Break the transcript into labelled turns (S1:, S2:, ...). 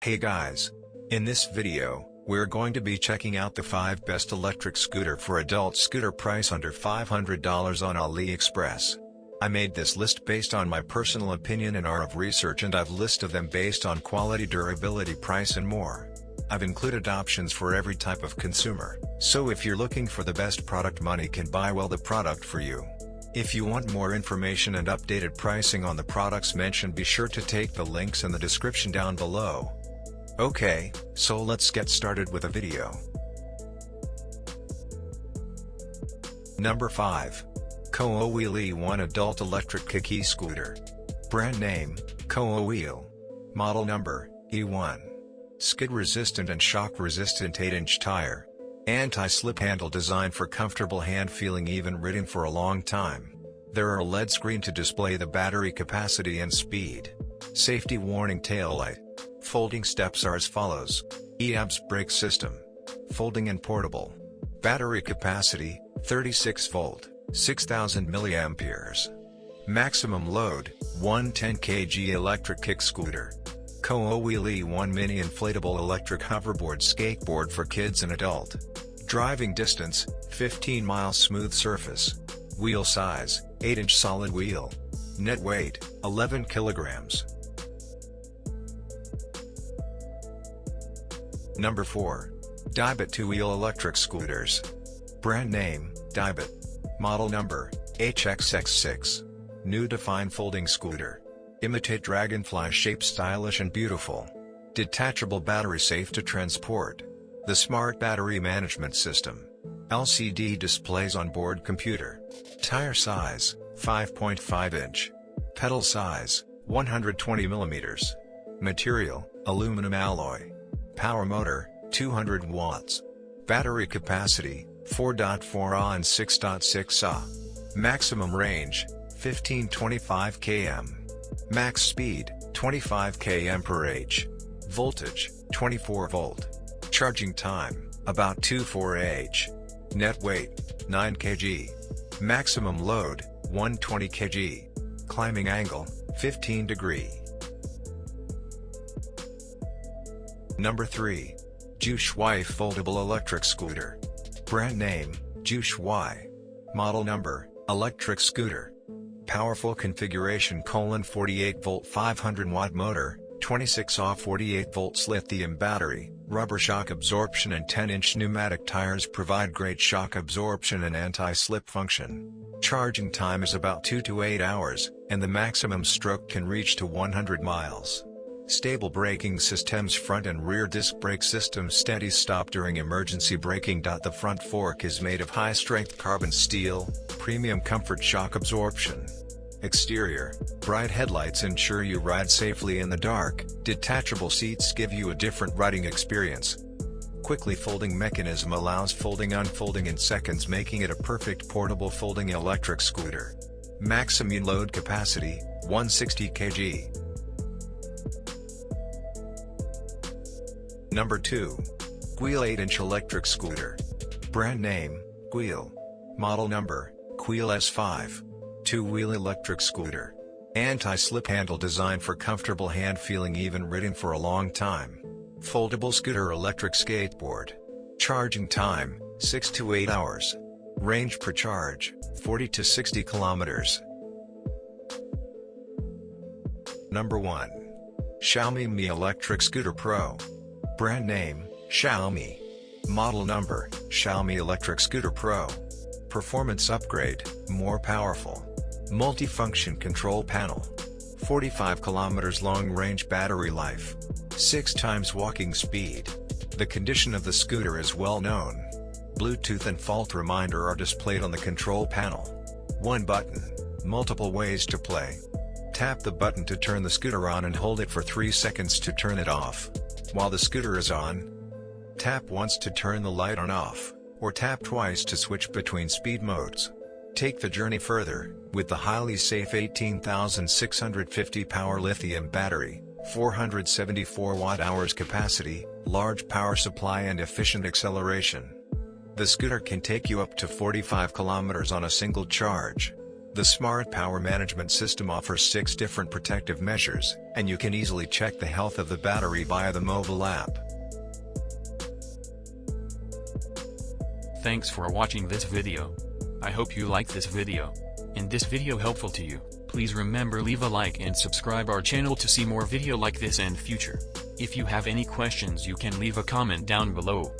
S1: Hey guys! In this video, we're going to be checking out the 5 best electric scooter for adult scooter price under $500 on AliExpress. I made this list based on my personal opinion and hour of research, and I've listed them based on quality, durability, price and more. I've included options for every type of consumer, so if you're looking for the best product money can buy, well, the product for you. If you want more information and updated pricing on the products mentioned, be sure to take the links in the description down below. Okay, so let's get started with the video. Number 5. Koa Wheel E1 Adult Electric Kick E-Scooter. Brand name, Koa Wheel. Model number, E1. Skid resistant and shock resistant 8-inch tire. Anti-slip handle designed for comfortable hand feeling even ridden for a long time. There are a LED screen to display the battery capacity and speed. Safety warning taillight. Folding steps are as follows. EABS brake system. Folding and portable. Battery capacity, 36 volt, 6000 milliamperes. Maximum load, 110 kg electric kick scooter. Koa Wheel E1 Mini Inflatable Electric Hoverboard Skateboard for kids and adult. Driving distance, 15 miles. Smooth surface. Wheel size, 8-inch solid wheel. Net weight, 11 kilograms. Number 4. Dybit 2-wheel electric scooters. Brand name, Dybit. Model number, HXX6. New defined folding scooter. Imitate dragonfly shape, stylish and beautiful. Detachable battery, safe to transport. The smart battery management system. LCD displays on board computer. Tire size, 5.5 inch. Pedal size, 120 millimeters. Material, aluminum alloy. Power motor, 200 watts. Battery capacity, 4.4 Ah and 6.6 Ah. Maximum range, 1525 km. Max speed, 25 km/h. Voltage, 24 volt. Charging time, about 2-4 h. Net weight, 9 kg. Maximum load, 120 kg. Climbing angle, 15 degree. Number 3. Jushui Foldable Electric Scooter. Brand name, Jushui. Model number, electric scooter. Powerful configuration: 48 volt 500 watt motor, 26 Ah 48 volts lithium battery, rubber shock absorption and 10-inch pneumatic tires provide great shock absorption and anti-slip function. Charging time is about 2 to 8 hours, and the maximum stroke can reach to 100 miles. Stable braking systems: front and rear disc brake system, steady stop during emergency braking. The front fork is made of high-strength carbon steel, premium comfort, shock absorption. Exterior, bright headlights ensure you ride safely in the dark. Detachable seats give you a different riding experience. Quickly folding mechanism allows folding unfolding in seconds, making it a perfect portable folding electric scooter. Maximum load capacity, 160 kg. Number 2. Gweel 8-inch electric scooter. Brand name, Gweel. Model number, Gweel S5. 2-wheel electric scooter. Anti-slip handle designed for comfortable hand feeling even ridden for a long time. Foldable scooter electric skateboard. Charging time, 6 to 8 hours. Range per charge, 40 to 60 kilometers. Number 1. Xiaomi Mi Electric Scooter Pro. Brand name, Xiaomi. Model number, Xiaomi Electric Scooter Pro. Performance upgrade, more powerful. Multifunction control panel. 45 kilometers long range battery life. 6 times walking speed. The condition of the scooter is well known. Bluetooth and fault reminder are displayed on the control panel. 1 button, multiple ways to play. Tap the button to turn the scooter on and hold it for 3 seconds to turn it off. While the scooter is on, tap once to turn the light on off, or tap twice to switch between speed modes. Take the journey further, with the highly safe 18,650 power lithium battery, 474 watt-hours capacity, large power supply and efficient acceleration. The scooter can take you up to 45 kilometers on a single charge. The Smart Power Management System offers 6 different protective measures, and you can easily check the health of the battery via the mobile app.
S2: Thanks for watching this video. I hope you like this video. And this video helpful to you. Please remember leave a like and subscribe our channel to see more video like this and future. If you have any questions you can leave a comment down below.